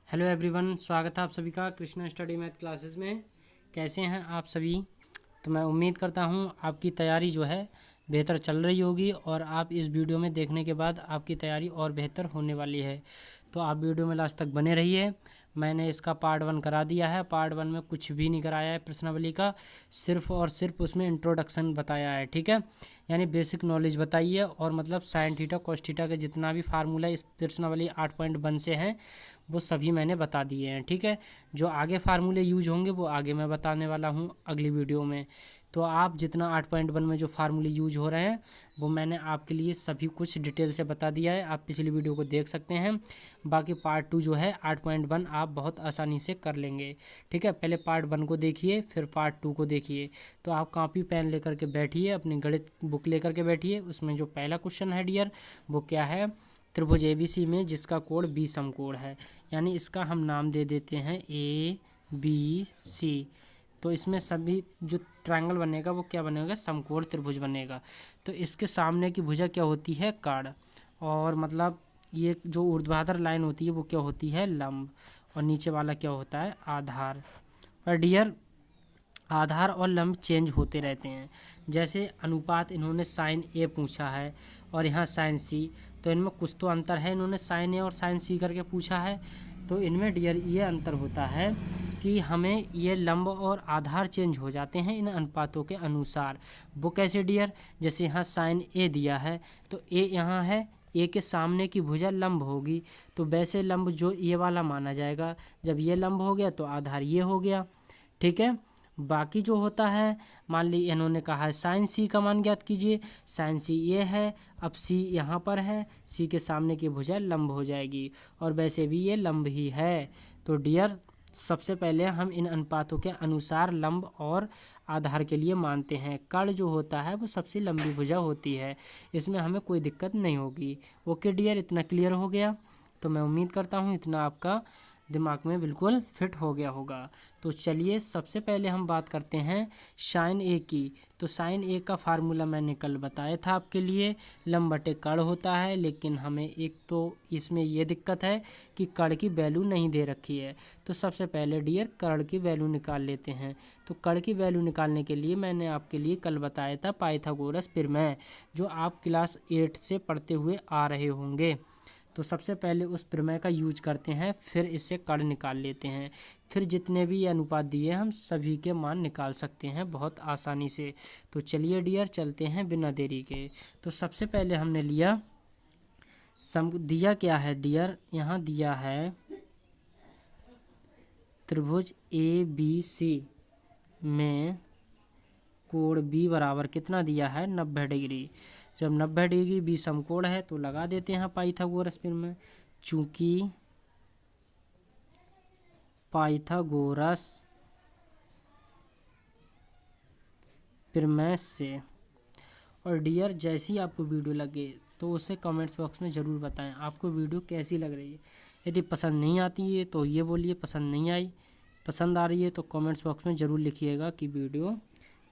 Hello everyone, स्वागत है आप सभी का कृष्णा स्टडी मैथ क्लासेस में। कैसे हैं आप सभी? तो मैं उम्मीद करता हूं आपकी तैयारी जो है बेहतर चल रही होगी और आप इस वीडियो में देखने के बाद आपकी तैयारी और बेहतर होने वाली है। तो आप वीडियो में लास्ट तक बने रहिए। मैंने इसका पार्ट 1 करा दिया है। पार्ट 1 में कुछ भी नहीं कराया है प्रश्नावली का, सिर्फ और सिर्फ उसमें इंट्रोडक्शन बताया है। ठीक है, यानी बेसिक नॉलेज बताइए और मतलब साइन थीटा कॉस थीटा के जितना भी फार्मूला इस प्रश्नावली 8.1 से हैं वो सभी मैंने बता दिए हैं। ठीक है, जो आगे फार्मूले यूज होंगे वो आगे मैं बताने वाला हूँ अगली वीडियो में। तो आप जितना 8.1 में जो फार्मूले यूज हो रहे हैं वो मैंने आपके लिए सभी कुछ डिटेल से बता दिया है। आप पिछली वीडियो को देख सकते हैं। बाकी पार्ट 2 जो है 8.1 आप बहुत आसानी से कर लेंगे। ठीक है, पहले पार्ट 1 को देखिए, फिर पार्ट 2 को देखिए। तो आप कॉपी पेन लेकर के बैठिए, अपनी गणित बुक लेकर के बैठिए। उसमें जो पहला क्वेश्चन है डियर, वो क्या है? त्रिभुज एबीसी में जिसका कोण बी समकोण है, यानी इसका हम नाम दे देते हैं ABC। तो इसमें सभी जो ट्रायंगल बनेगा वो क्या बनेगा? समकोण त्रिभुज बनेगा। तो इसके सामने की भुजा क्या होती है? कर्ण। और मतलब ये जो ऊर्ध्वाधर लाइन होती है वो क्या होती है? लंब। और नीचे वाला क्या होता है? आधार। और डियर, आधार और लंब चेंज होते रहते हैं। जैसे अनुपात इन्होंने साइन ए पूछा है और यहाँ साइन सी, तो इनमें कुछ तो अंतर है। इन्होंने साइन ए और साइन सी करके पूछा है, तो इनमें डियर ये अंतर होता है कि हमें ये लंब और आधार चेंज हो जाते हैं इन अनुपातों के अनुसार। वो कैसे डियर? जैसे यहाँ साइन ए दिया है तो ए यहाँ है, ए के सामने की भुजा लंब होगी, तो वैसे लंब जो ये वाला माना जाएगा। जब ये लंब हो गया तो आधार ये हो गया। ठीक है, बाकी जो होता है, मान ली इन्होंने कहा है साइन सी का मान ज्ञात कीजिए। साइन सी ये है, अब सी यहाँ पर है, सी के सामने की भुजा लंब हो जाएगी और वैसे भी ये लंब ही है। तो डियर, सबसे पहले हम इन अनुपातों के अनुसार लंब और आधार के लिए मानते हैं। कर्ण जो होता है वो सबसे लंबी भुजा होती है, इसमें हमें कोई दिक्कत नहीं होगी। ओके डियर, इतना क्लियर हो गया? तो मैं उम्मीद करता हूँ इतना आपका दिमाग में बिल्कुल फिट हो गया होगा। तो चलिए सबसे पहले हम बात करते हैं साइन ए की। तो साइन ए का फार्मूला मैंने कल बताया था आपके लिए, लंब बटे कर्ण होता है। लेकिन हमें एक तो इसमें ये दिक्कत है कि कर्ण की वैल्यू नहीं दे रखी है। तो सबसे पहले डियर कर्ण की वैल्यू निकाल लेते हैं। तो कर्ण की वैल्यू निकालने के लिए मैंने आपके लिए कल बताया था पाइथागोरस प्रमेय, जो आप क्लास 8 से पढ़ते हुए आ रहे होंगे। तो सबसे पहले उस प्रमेय का यूज करते हैं, फिर इससे कर्ण निकाल लेते हैं। फिर जितने भी ये अनुपात दिए हम सभी के मान निकाल सकते हैं बहुत आसानी से। तो चलिए डियर चलते हैं बिना देरी के। तो सबसे पहले हमने लिया दिया क्या है डियर? यहाँ दिया है त्रिभुज ABC में कोण बी बराबर कितना दिया है? 90 डिग्री। जब 90 डिग्री बी समकोण है तो लगा देते हैं पाइथागोरस प्रमेय। चूंकि पाइथागोरस प्रमेय से। और डियर, जैसी आपको वीडियो लगे तो उसे कमेंट्स बॉक्स में ज़रूर बताएं आपको वीडियो कैसी लग रही है। यदि पसंद नहीं आती है तो ये बोलिए पसंद नहीं आई। पसंद आ रही है तो कमेंट्स बॉक्स में ज़रूर लिखिएगा कि वीडियो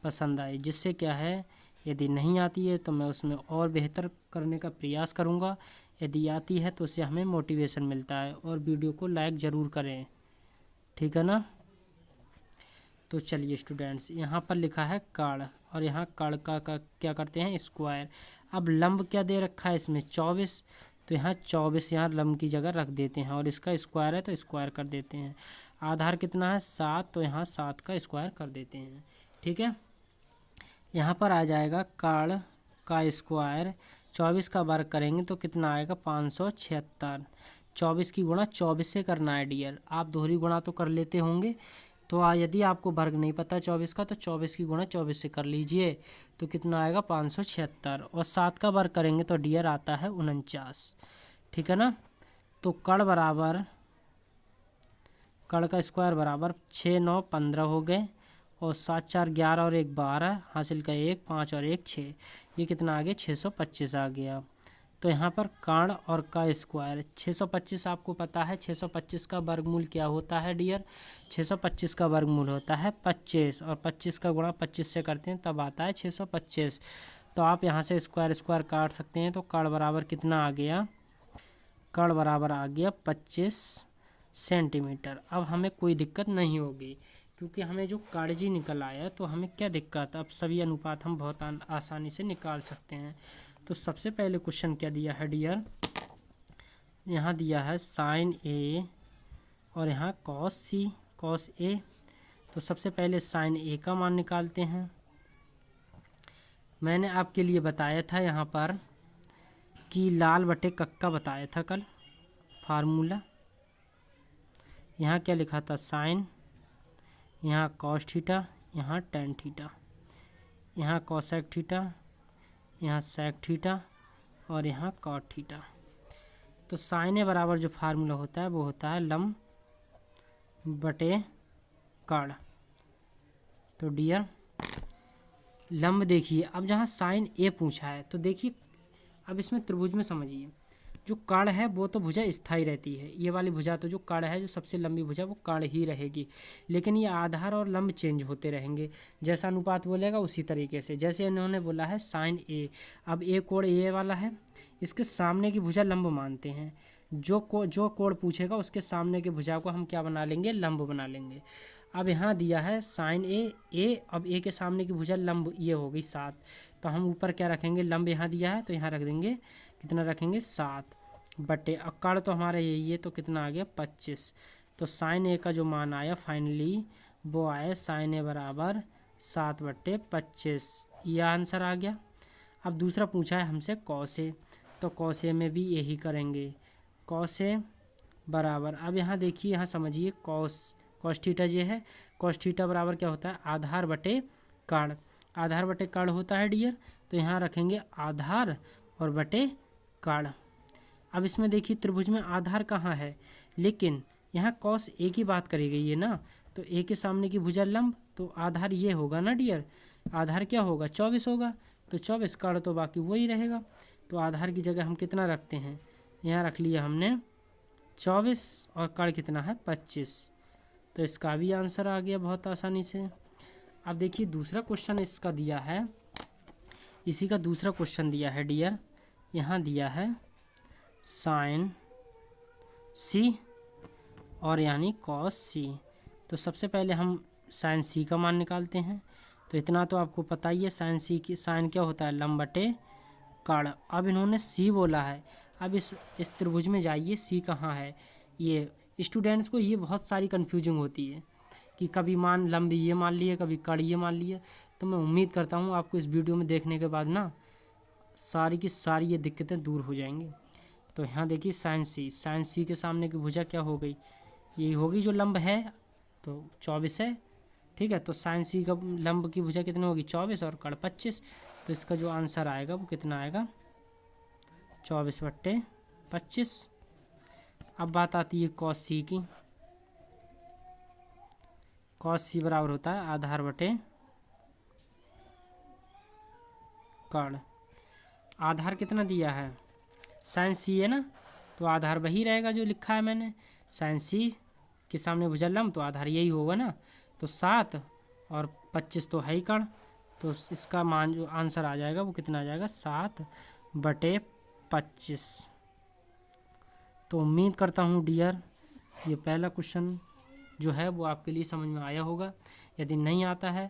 पसंद आए। जिससे क्या है, यदि नहीं आती है तो मैं उसमें और बेहतर करने का प्रयास करूँगा। यदि आती है तो उससे हमें मोटिवेशन मिलता है। और वीडियो को लाइक ज़रूर करें, ठीक है ना? तो चलिए स्टूडेंट्स, यहाँ पर लिखा है कर्ण और यहाँ कर्ण का क्या करते हैं? स्क्वायर। अब लंब क्या दे रखा है इसमें? 24। तो यहाँ 24 यहाँ लंब की जगह रख देते हैं और इसका स्क्वायर है तो स्क्वायर कर देते हैं। आधार कितना है? 7, तो यहाँ 7 का स्क्वायर कर देते हैं। ठीक है, यहाँ पर आ जाएगा कर्ण का स्क्वायर। 24 का वर्ग करेंगे तो कितना आएगा? 576। 24 की गुणा 24 से करना है डियर। आप दोहरी गुणा तो कर लेते होंगे, तो यदि आपको वर्ग नहीं पता 24 का तो 24 की गुणा 24 से कर लीजिए। तो कितना आएगा? 576। और 7 का वर्ग करेंगे तो डियर आता है 49। ठीक है ना? तो कर्ण का स्क्वायर बराबर 6 9 15 हो गए और 7 4 11 और 1 12, हासिल का 1 5 और 1 6। ये कितना आ गया? 625 आ गया। तो यहाँ पर कर्ण और का स्क्वायर 625 आपको पता है। 625 का वर्गमूल क्या होता है डियर? 625 का वर्गमूल होता है 25 और 25 का गुणा 25 से करते हैं तब आता है 625। तो आप यहाँ से स्क्वायर स्क्वायर काट सकते हैं। तो कर्ण बराबर कितना आ गया? कर्ण बराबर आ गया 25 सेंटीमीटर। अब हमें कोई दिक्कत नहीं होगी क्योंकि हमें जो कागजी निकल आया, तो हमें क्या दिक्कत, अब सभी अनुपात हम बहुत आसानी से निकाल सकते हैं। तो सबसे पहले क्वेश्चन क्या दिया है डियर, यहाँ दिया है साइन ए और यहाँ कॉस सी कॉस ए। तो सबसे पहले साइन ए का मान निकालते हैं। मैंने आपके लिए बताया था यहाँ पर कि लाल बटे कक्का बताया था कल फार्मूला। यहाँ क्या लिखा था, साइन, यहाँ कॉस थीटा, यहाँ टेन थीटा, यहाँ कॉसेक थीटा, यहाँ सेक थीटा और यहाँ कॉट थीटा। तो साइन ए बराबर जो फार्मूला होता है वो होता है लंब बटे कर्ण। तो डियर लंब देखिए, अब जहाँ साइन ए पूछा है तो देखिए, अब इसमें त्रिभुज में समझिए, जो कर्ण है वो तो भुजा स्थायी रहती है, ये वाली भुजा तो जो कर्ण है, जो सबसे लंबी भुजा वो कर्ण ही रहेगी। लेकिन ये आधार और लंब चेंज होते रहेंगे, जैसा अनुपात बोलेगा उसी तरीके से। जैसे इन्होंने बोला है साइन ए, अब ए कोण ए वाला है, इसके सामने की भुजा लंब मानते हैं। जो कोण पूछेगा उसके सामने की भुजा को हम क्या बना लेंगे, लंब बना लेंगे। अब यहाँ दिया है साइन ए, अब ए के सामने की भुजा लंब ये हो गई 7, तो हम ऊपर क्या रखेंगे, लंब यहाँ दिया है तो यहाँ रख देंगे, कितना रखेंगे 7 बटे, अब कर्ण तो हमारा यही है तो कितना आ गया 25। तो साइन ए का जो मान आया फाइनली वो आया साइन ए बराबर 7 बटे 25, यह आंसर आ गया। अब दूसरा पूछा है हमसे कॉस ए, तो कॉस ए में भी यही करेंगे, कॉस ए बराबर, अब यहाँ देखिए, यहाँ समझिए कॉस थीटा ये है, कॉस थीटा बराबर क्या होता है, आधार बटे कर्ण। आधार बटे कर्ण होता है डियर, तो यहाँ रखेंगे आधार और बटे कर्ण। अब इसमें देखिए त्रिभुज में आधार कहाँ है, लेकिन यहाँ कॉस ए की बात करी गई है ना, तो ए के सामने की भुजा लंब, तो आधार ये होगा ना डियर, आधार क्या होगा 24 होगा, तो 24, कर्ण तो बाकी वही रहेगा। तो आधार की जगह हम कितना रखते हैं, यहाँ रख लिया हमने 24 और कर्ण कितना है 25, तो इसका भी आंसर आ गया बहुत आसानी से। अब देखिए दूसरा क्वेश्चन इसका दिया है, इसी का दूसरा क्वेश्चन दिया है डियर, यहाँ दिया है साइन सी और यानी कॉस सी। तो सबसे पहले हम साइन सी का मान निकालते हैं। तो इतना तो आपको पता ही है, साइन सी की साइन क्या होता है, लंब बटे कर्ण। अब इन्होंने सी बोला है, अब इस त्रिभुज में जाइए, सी कहाँ है, ये स्टूडेंट्स को ये बहुत सारी कन्फ्यूजिंग होती है कि कभी मान लंब ये मान लिए, कभी कर्ण ये मान लिए। तो मैं उम्मीद करता हूँ आपको इस वीडियो में देखने के बाद ना सारी की सारी ये दिक्कतें दूर हो जाएंगी। तो यहाँ देखिए साइन सी के सामने की भुजा क्या हो गई, यही होगी जो लंब है, तो 24 है, ठीक है। तो साइन सी का लंब की भुजा कितनी होगी 24 और कर्ण 25, तो इसका जो आंसर आएगा वो कितना आएगा 24 बट्टे 25। अब बात आती है कॉस सी की, कॉस सी बराबर होता है आधार बटे कर्ण। आधार कितना दिया है, साइन सी है ना, तो आधार वही रहेगा जो लिखा है मैंने, साइन सी के सामने भुजा लंब, तो आधार यही होगा ना, तो 7 और 25 तो है ही कर्ण, तो इसका मान जो आंसर आ जाएगा वो कितना आ जाएगा 7 बटे 25। तो उम्मीद करता हूँ डियर ये पहला क्वेश्चन जो है वो आपके लिए समझ में आया होगा। यदि नहीं आता है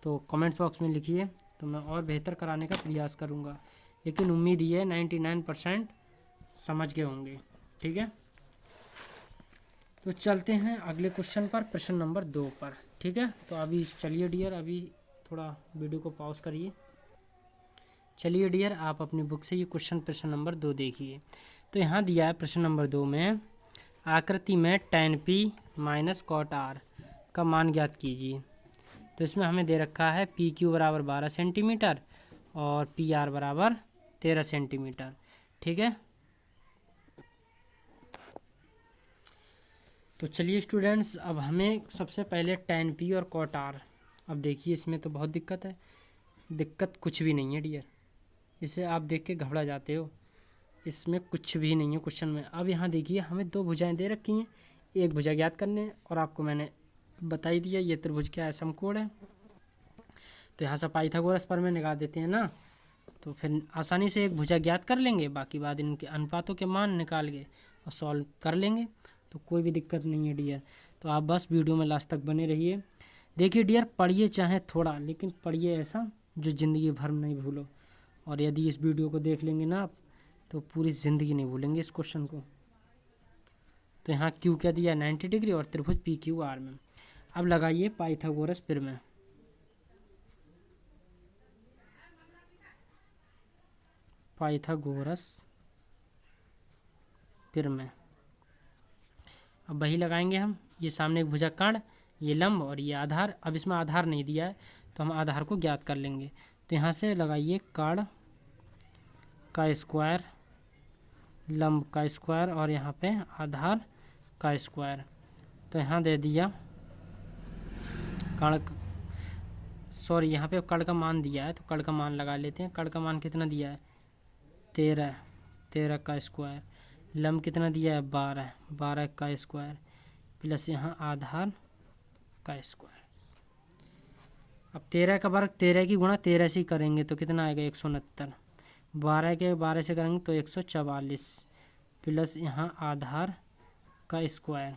तो कमेंट्स बॉक्स में लिखिए, तो मैं और बेहतर कराने का प्रयास करूँगा। लेकिन उम्मीद ये 99% समझ गए होंगे, ठीक है। तो चलते हैं अगले क्वेश्चन पर, प्रश्न नंबर 2 पर, ठीक है। तो अभी चलिए डियर, अभी थोड़ा वीडियो को पॉज करिए। चलिए डियर, आप अपनी बुक से ये प्रश्न नंबर 2 देखिए। तो यहाँ दिया है प्रश्न नंबर 2 में, आकृति में tan p minus cot r का मान ज्ञात कीजिए। तो इसमें हमें दे रखा है PQ बराबर 12 सेंटीमीटर और PR बराबर 13 सेंटीमीटर, ठीक है। तो चलिए स्टूडेंट्स, अब हमें सबसे पहले tan p और cot r, अब देखिए इसमें तो बहुत दिक्कत है, दिक्कत कुछ भी नहीं है डियर, इसे आप देख के घबरा जाते हो, इसमें कुछ भी नहीं है क्वेश्चन में। अब यहाँ देखिए हमें 2 भुजाएं दे रखी हैं, एक भुजा ज्ञात करने, और आपको मैंने बता ही दिया ये त्रिभुज क्या है, समकोण है। तो यहाँ से पाइथागोरस पर में निकाल देते हैं ना, तो फिर आसानी से एक भुजा ज्ञात कर लेंगे, बाकी बाद इनके अनुपातों के मान निकाल के और सॉल्व कर लेंगे। तो कोई भी दिक्कत नहीं है डियर। तो आप बस वीडियो में लास्ट तक बने रहिए। देखिए डियर, पढ़िए चाहे थोड़ा, लेकिन पढ़िए ऐसा जो ज़िंदगी भर नहीं भूलो। और यदि इस वीडियो को देख लेंगे ना आप, तो पूरी ज़िंदगी नहीं भूलेंगे इस क्वेश्चन को। तो यहाँ क्यू क्या दिया, 90 डिग्री, और त्रिभुज पी क्यू आर में। अब लगाइए पाइथागोरस प्रमेय। पाइथागोरस प्रमेय, अब वही लगाएंगे हम। ये सामने एक भुजगकांड, ये लंब और ये आधार। अब इसमें आधार नहीं दिया है तो हम आधार को ज्ञात कर लेंगे। तो यहाँ से लगाइए कांड का स्क्वायर, लंब का स्क्वायर, और यहाँ पे आधार का स्क्वायर। तो यहाँ दे दिया कण, सॉरी यहाँ पे कण का मान दिया है तो कण का मान लगा लेते हैं। कण का मान कितना दिया है, 13, 13 का स्क्वायर। लंब कितना दिया है, 12, 12 का स्क्वायर, प्लस यहाँ आधार का स्क्वायर। अब 13 का वर्ग 13 की गुणा 13 से करेंगे तो कितना आएगा, 169। 12 के 12 से करेंगे तो 144, प्लस यहाँ आधार का स्क्वायर।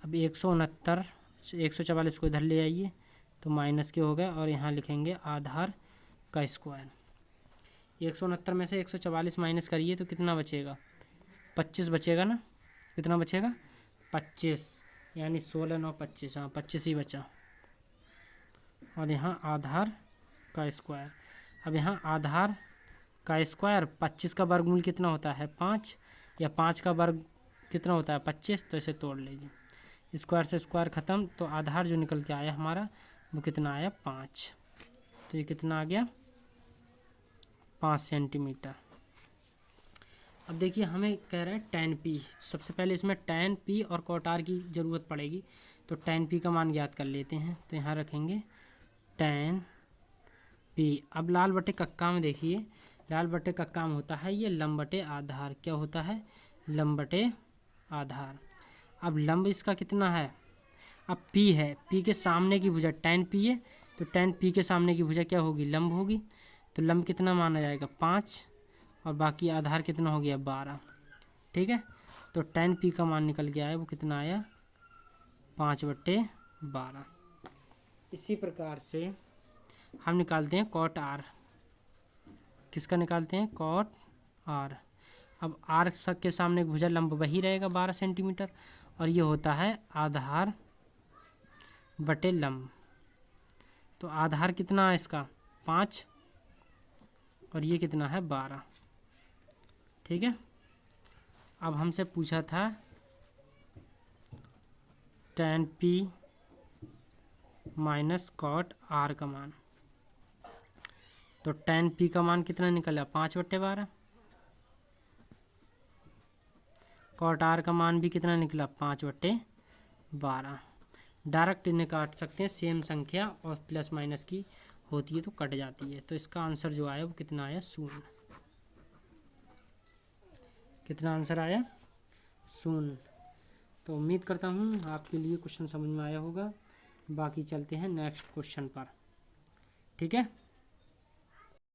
अब 169 144 को इधर ले आइए तो माइनस के हो गए, और यहाँ लिखेंगे आधार का स्क्वायर। 169 में से 144 माइनस करिए तो कितना बचेगा, 25 बचेगा ना। कितना बचेगा, 25, यानी 16 9 25, हाँ 25 ही बचा। और यहाँ आधार का स्क्वायर। अब यहाँ आधार का स्क्वायर, 25 का वर्गमूल कितना होता है, 5, या 5 का वर्ग कितना होता है, 25। तो इसे तोड़ लीजिए, स्क्वायर से स्क्वायर ख़त्म। तो आधार जो निकल के आया हमारा वो कितना आया, 5। तो ये कितना आ गया, 5 सेंटीमीटर। अब देखिए हमें कह रहा है tan p। सबसे पहले इसमें tan p और cot r की ज़रूरत पड़ेगी। तो tan p का मान ज्ञात कर लेते हैं। तो यहाँ रखेंगे tan p। अब लाल बटे कक्का में देखिए, लाल बटे कक्का में होता है ये लंब बटे आधार। क्या होता है, लंब बटे आधार। अब लंब इसका कितना है, अब p है, p के सामने की भुजा tan p है, तो tan p के सामने की भुजा क्या होगी, लंब होगी। तो लंब कितना माना जाएगा, 5, और बाकी आधार कितना हो गया, 12। ठीक है, तो tan p का मान निकल के आया, वो कितना आया, 5/12। इसी प्रकार से हम निकालते हैं cot r। किसका निकालते हैं, cot r। अब r के सामने भुजा लंब वही रहेगा 12 सेंटीमीटर, और ये होता है आधार बटे लंब। तो आधार कितना है इसका, 5, और ये कितना है, 12। ठीक है, अब हमसे पूछा था tan p minus cot r का मान। तो tan p का मान कितना निकला, 5/12। cot r का मान भी कितना निकला, 5/12। डायरेक्ट इन्हें काट सकते हैं, सेम संख्या और प्लस माइनस की होती है तो कट जाती है। तो इसका आंसर जो आया वो कितना आया, 0। कितना आंसर आया, 0। तो उम्मीद करता हूँ आपके लिए क्वेश्चन समझ में आया होगा। बाकी चलते हैं नेक्स्ट क्वेश्चन पर। ठीक है।